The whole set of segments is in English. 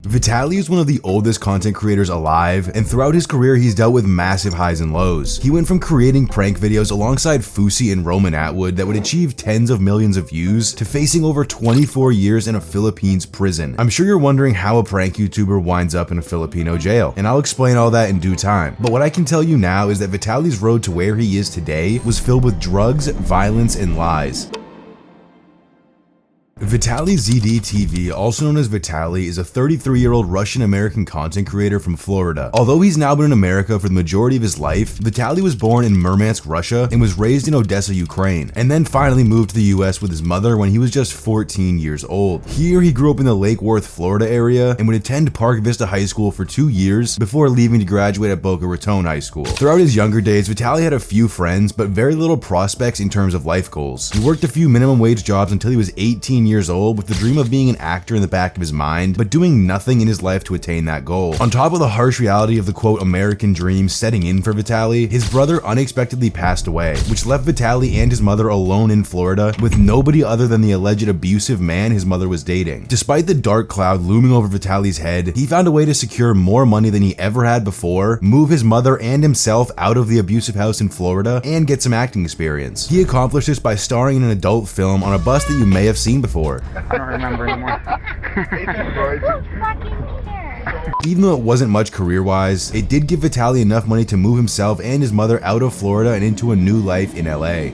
Vitaly is one of the oldest content creators alive, and throughout his career he's dealt with massive highs and lows. He went from creating prank videos alongside Fusi and Roman Atwood that would achieve tens of millions of views to facing over 24 years in a Philippines prison. I'm sure you're wondering how a prank YouTuber winds up in a Filipino jail, and I'll explain all that in due time. But what I can tell you now is that Vitaly's road to where he is today was filled with drugs, violence, and lies. VitalyZDTV, also known as Vitaly, is a 33-year-old Russian-American content creator from Florida. Although he's now been in America for the majority of his life, Vitaly was born in Murmansk, Russia, and was raised in Odessa, Ukraine, and then finally moved to the US with his mother when he was just 14 years old. Here, he grew up in the Lake Worth, Florida area, and would attend Park Vista High School for 2 years before leaving to graduate at Boca Raton High School. Throughout his younger days, Vitaly had a few friends, but very little prospects in terms of life goals. He worked a few minimum wage jobs until he was 18 years old with the dream of being an actor in the back of his mind, but doing nothing in his life to attain that goal. On top of the harsh reality of the quote American dream setting in for Vitaly, his brother unexpectedly passed away, which left Vitaly and his mother alone in Florida with nobody other than the alleged abusive man his mother was dating. Despite the dark cloud looming over Vitaly's head, he found a way to secure more money than he ever had before, move his mother and himself out of the abusive house in Florida, and get some acting experience. He accomplished this by starring in an adult film on a bus that you may have seen before. I don't remember anymore. Even though it wasn't much career-wise, it did give Vitaly enough money to move himself and his mother out of Florida and into a new life in LA.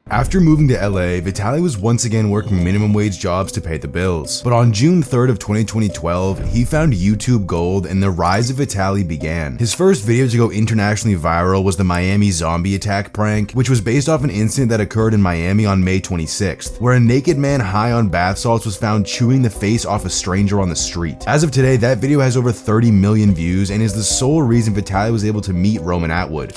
After moving to LA, Vitaly was once again working minimum wage jobs to pay the bills. But on June 3rd of 2012, he found YouTube Gold and the rise of Vitaly began. His first video to go internationally viral was the Miami zombie attack prank, which was based off an incident that occurred in Miami on May 26th, where a naked man high on bath salts was found chewing the face off a stranger on the street. As of today, that video has over 30 million views and is the sole reason Vitaly was able to meet Roman Atwood.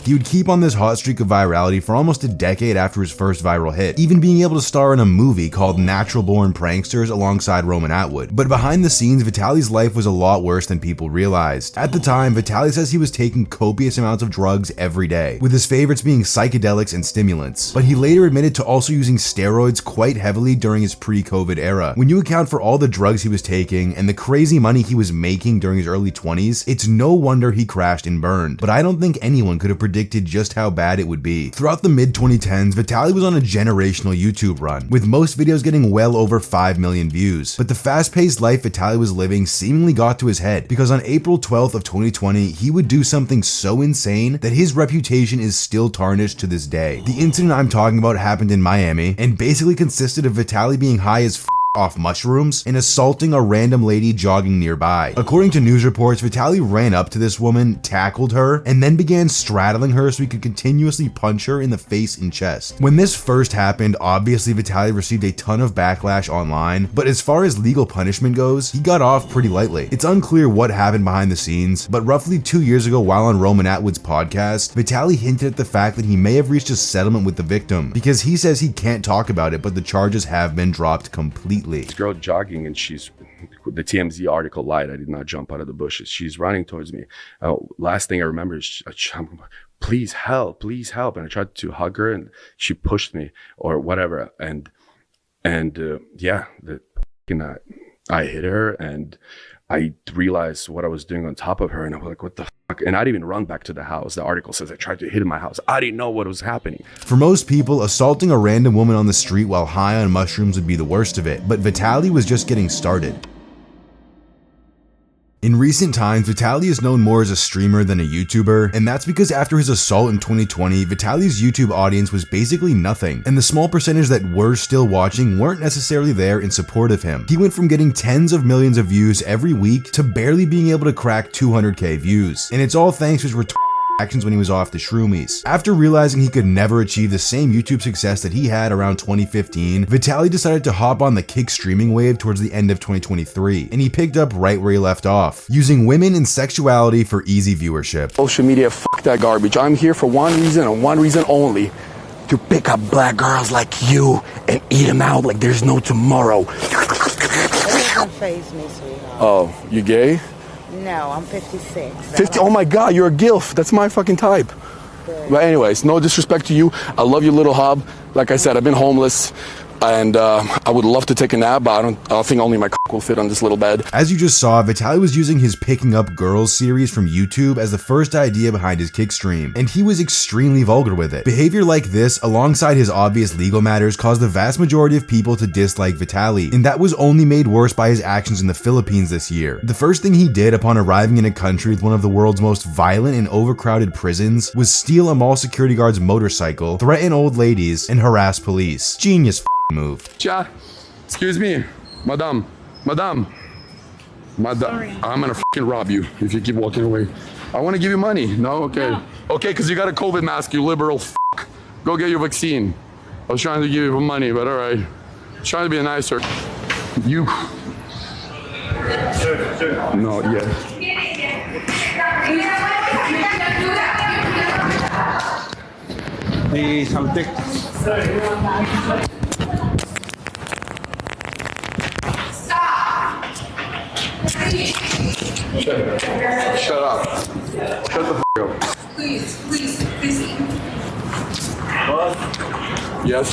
He would keep on this hot streak of virality for almost a decade after his first viral hit, even being able to star in a movie called Natural Born Pranksters alongside Roman Atwood. But behind the scenes, Vitaly's life was a lot worse than people realized. At the time, Vitaly says he was taking copious amounts of drugs every day, with his favorites being psychedelics and stimulants. But he later admitted to also using steroids quite heavily during his pre-COVID era. When you account for all the drugs he was taking and the crazy money he was making during his early 20s, it's no wonder he crashed and burned. But I don't think anyone could have predicted just how bad it would be. Throughout the mid-2010s, Vitaly was on a generational YouTube run, with most videos getting well over 5 million views. But the fast-paced life Vitaly was living seemingly got to his head, because on April 12th of 2020, he would do something so insane that his reputation is still tarnished to this day. The incident I'm talking about happened in Miami, and basically consisted of Vitaly being high as off mushrooms and assaulting a random lady jogging nearby. According to news reports, Vitaly ran up to this woman, tackled her, and then began straddling her so he could continuously punch her in the face and chest. When this first happened, obviously Vitaly received a ton of backlash online, but as far as legal punishment goes, he got off pretty lightly. It's unclear what happened behind the scenes, but roughly 2 years ago while on Roman Atwood's podcast, Vitaly hinted at the fact that he may have reached a settlement with the victim, because he says he can't talk about it, but the charges have been dropped completely. This girl jogging, and she's, the TMZ article lied, I did not jump out of the bushes. She's running towards me. Last thing I remember is, please help. And I tried to hug her and she pushed me or whatever. And yeah, I hit her and I realized what I was doing on top of her, and I was like, what the fuck? And I didn't even run back to the house. The article says I tried to hit in my house. I didn't know what was happening. For most people, assaulting a random woman on the street while high on mushrooms would be the worst of it, but Vitaly was just getting started. In recent times, Vitaly is known more as a streamer than a YouTuber, and that's because after his assault in 2020, Vitaly's YouTube audience was basically nothing, and the small percentage that were still watching weren't necessarily there in support of him. He went from getting tens of millions of views every week to barely being able to crack 200k views, and it's all thanks to his actions when he was off the shroomies. After realizing he could never achieve the same YouTube success that he had around 2015, Vitaly decided to hop on the kick streaming wave towards the end of 2023, and he picked up right where he left off, using women and sexuality for easy viewership. Social media, fuck that garbage. I'm here for one reason and one reason only. to pick up black girls like you and eat them out like there's no tomorrow. That doesn't faze me, sweetheart. Oh, you gay? No, I'm 56. 50? Oh my God, you're a gilf. That's my fucking type. But anyways, no disrespect to you. I love your little hub. Like I said, I've been homeless. And I would love to take a nap, but I think only my cock will fit on this little bed. As you just saw, Vitaly was using his Picking Up Girls series from YouTube as the first idea behind his kick stream, and he was extremely vulgar with it. Behavior like this, alongside his obvious legal matters, caused the vast majority of people to dislike Vitaly, and that was only made worse by his actions in the Philippines this year. The first thing he did upon arriving in a country with one of the world's most violent and overcrowded prisons was steal a mall security guard's motorcycle, threaten old ladies, and harass police. Genius move. Cha, excuse me, madam, I'm gonna fucking rob you if you keep walking away. I want to give you money. No, okay. No. Okay, because you got a COVID mask, you liberal fuck. Go get your vaccine. I was trying to give you money, but all right. Trying to be nicer. You. Sir. No, yeah. Please, something. Shut up. Shut the f up. Please. Yes?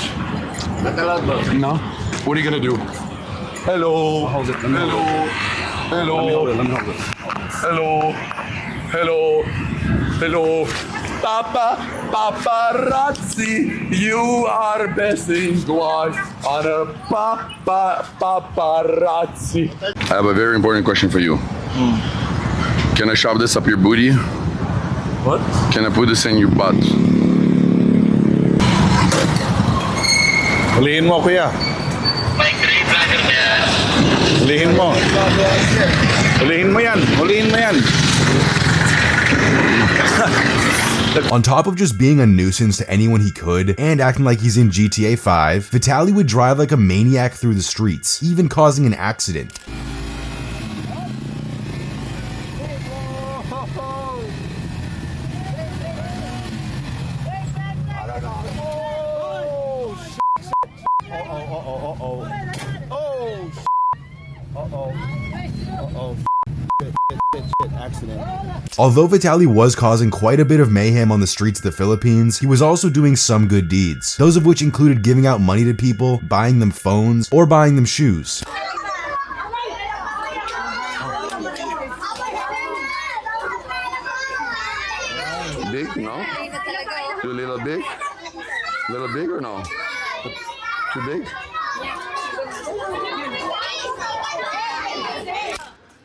No? What are you gonna do? Hello. Hold it. Hello. Let me hold it. Hello. Paparazzi, you are best in class on a paparazzi. I have a very important question for you. Can I shove this up your booty? What? Can I put this in your butt? Hulihin mo, kuya. Hulihin mo. Hulihin mo yan. On top of just being a nuisance to anyone he could, and acting like he's in GTA 5, Vitaly would drive like a maniac through the streets, even causing an accident. Although Vitaly was causing quite a bit of mayhem on the streets of the Philippines, he was also doing some good deeds, those of which included giving out money to people, buying them phones, or buying them shoes. Big? No? Too little big? Little big or no? Too big?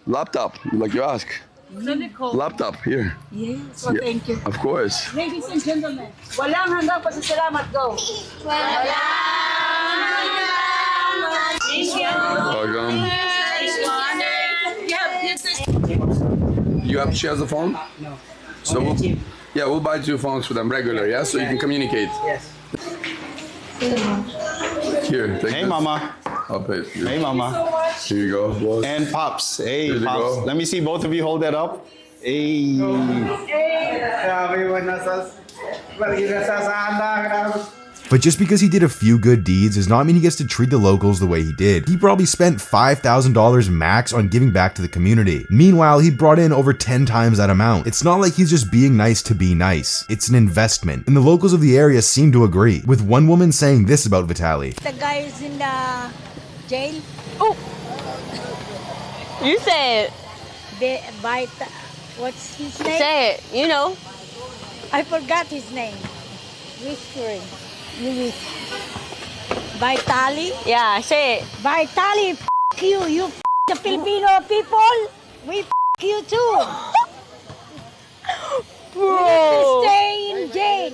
Laptop, like you ask. Laptop, here. Yes, well, thank you. Of course. Ladies and gentlemen, walang hanggang pasasalamat, go. Welcome. She has a phone? No. So we'll buy 2 phones for them regular, yeah? So you can communicate. Yes. Here, take Hey, this. Mama. I'll pay it. Hey, Mama. Here you go, boss. And Pops. Hey, Here you Pops. go. Let me see both of you hold that up. Hey. But just because he did a few good deeds does not mean he gets to treat the locals the way he did. He probably spent $5,000 max on giving back to the community. Meanwhile, he brought in over 10 times that amount. It's not like he's just being nice to be nice. It's an investment. And the locals of the area seem to agree, with one woman saying this about Vitaly. The guy is in the jail. Oh! You say it. What's his name? Say it. You know. I forgot his name. Whispering. Vitaly? Yeah, say it. Vitaly, f you. You f the Filipino people. We f you too. You need to stay in jail.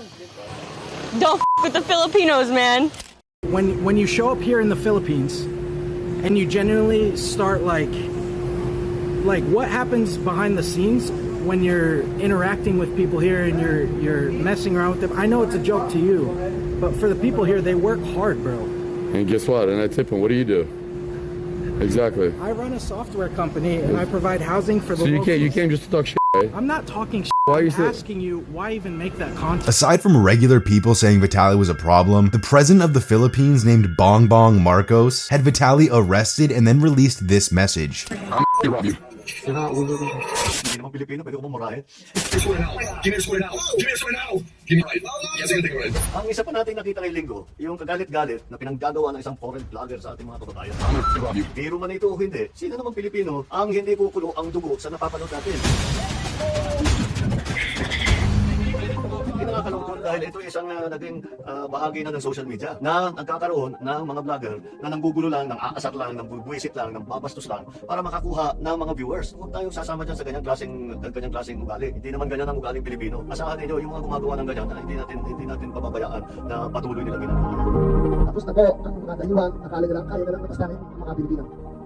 Don't with the Filipinos, man. When you show up here in the Philippines and you genuinely start like what happens behind the scenes when you're interacting with people here and you're messing around with them. I know it's a joke to you, but for the people here, they work hard, bro. And guess what? And I tip them. What do you do? Exactly. I run a software company and I provide housing for the So you locals. came just to talk shit, right? I'm not talking shit. Why are you still asking you why even make that content? Aside from regular people saying Vitaly was a problem, the president of the Philippines named Bongbong Marcos had Vitaly arrested and then released this message. I'm gonna rob you. Hindi naman Pilipino, pwede ko bang murahin? Give me a swear now. Give me a swear now. Give me a right. Yes, I can take a right. Ang isa pa natin nakita ngayong linggo, yung kagalit-galit na pinanggagawa ng isang foreign vlogger sa ating mga kababayan. I'm gonna rob you. Biro man ito o hindi, sino naman Pilipino ang hindi kukulo ang dugo sa napapanood natin? Hindi nakakalungkot dahil ito isang naging bahagi na ng social media na nagkakaroon ng mga vlogger na nanggugulo lang, nang aasar lang, nang bubuisit lang, nang babastos lang para makakuha ng mga viewers. Huwag tayong sasama dyan sa ganyang klaseng ugali. Hindi naman ganyan ang ugaling Pilipino. Asahan ninyo yung mga gumagawa ng ganyan na hindi natin pababayaan na patuloy nilang ginagawa. Tapos na po ang mga dayuhan, kaya na lang matastanin ang mga Pilipino.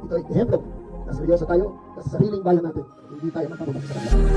Ito ay ehemplo na seryoso tayo sa sariling bayan natin. Hindi tayo magpapabag sa kanila.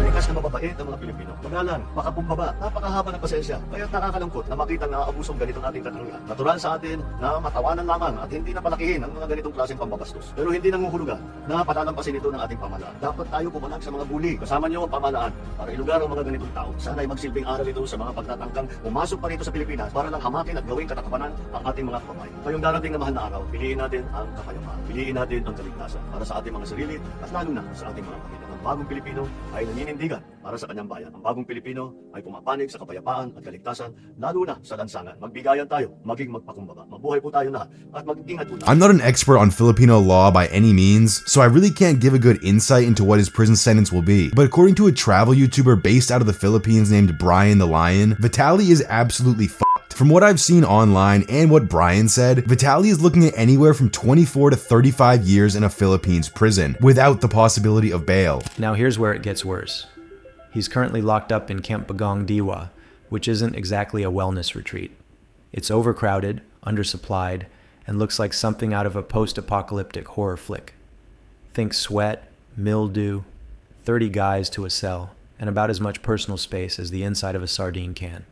Likas na mababait ang mga Pilipino. Magalang, makapumbaba, napakahaba ng pasensya. Kaya't nakakalungkot na makita na abusong ganitong ating katanungan. Natural sa atin na matawanan lamang at hindi na palakihin ang mga ganitong klaseng pambabastos. Pero hindi nanguhulugan na patalampasin ito ng ating pamahalaan. Dapat tayo pumalag sa mga bully. Kasama niyo ang pamahalaan para ilugar ang mga ganitong tao. Sana ay magsilbing aral ito sa mga pagtatangkang pumasok pa rito sa Pilipinas para lang hamakin at gawing katatapanan ang ating mga kababayan. Ngayong darating na mahal na araw, piliin natin ang kapayapaan. Piliin natin ang kaligtasan para sa ating mga sarili at lalo na sa ating mga pamilya. Ang bagong Pilipino ay naninindigan para sa kanyang bayan. Ang bagong Pilipino ay pumapanig sa kapayapaan at kaligtasan, lalo na sa lansangan. Magbigayan tayo, maging magpakumbaba. Mabuhay po tayo lahat at mag-ingat po tayo. I'm not an expert on Filipino law by any means, so I really can't give a good insight into what his prison sentence will be. But according to a travel YouTuber based out of the Philippines named Brian the Lion, Vitaly is absolutely fucked. From what I've seen online and what Brian said, Vitaly is looking at anywhere from 24 to 35 years in a Philippines prison, without the possibility of bail. Now here's where it gets worse. He's currently locked up in Camp Bagong Diwa, which isn't exactly a wellness retreat. It's overcrowded, undersupplied, and looks like something out of a post-apocalyptic horror flick. Think sweat, mildew, 30 guys to a cell, and about as much personal space as the inside of a sardine can.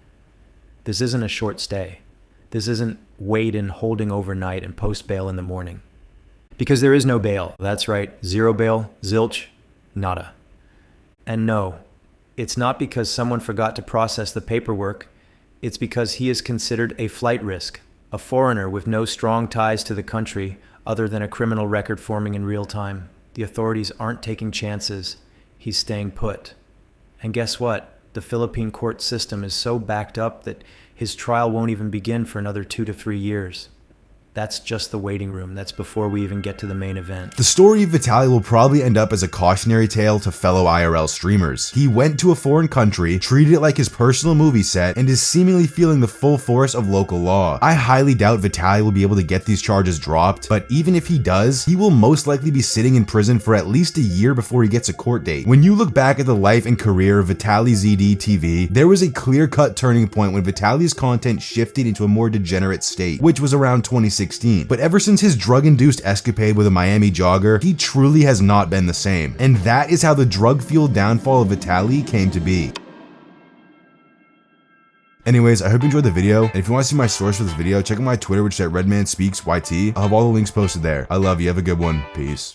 This isn't a short stay. This isn't wait and holding overnight and post bail in the morning. Because there is no bail. That's right, zero bail, zilch, nada. And no, it's not because someone forgot to process the paperwork. It's because he is considered a flight risk, a foreigner with no strong ties to the country other than a criminal record forming in real time. The authorities aren't taking chances. He's staying put. And guess what? The Philippine court system is so backed up that his trial won't even begin for another 2 to 3 years. That's just the waiting room. That's before we even get to the main event. The story of Vitaly will probably end up as a cautionary tale to fellow IRL streamers. He went to a foreign country, treated it like his personal movie set, and is seemingly feeling the full force of local law. I highly doubt Vitaly will be able to get these charges dropped, but even if he does, he will most likely be sitting in prison for at least a year before he gets a court date. When you look back at the life and career of VitalyZDTV, there was a clear-cut turning point when Vitaly's content shifted into a more degenerate state, which was around 2016. But ever since his drug-induced escapade with a Miami jogger, he truly has not been the same. And that is how the drug-fueled downfall of Vitaly came to be. Anyways, I hope you enjoyed the video, and if you want to see my source for this video, check out my Twitter, which is at redmanspeaksyt. I'll have all the links posted there. I love you, have a good one, peace.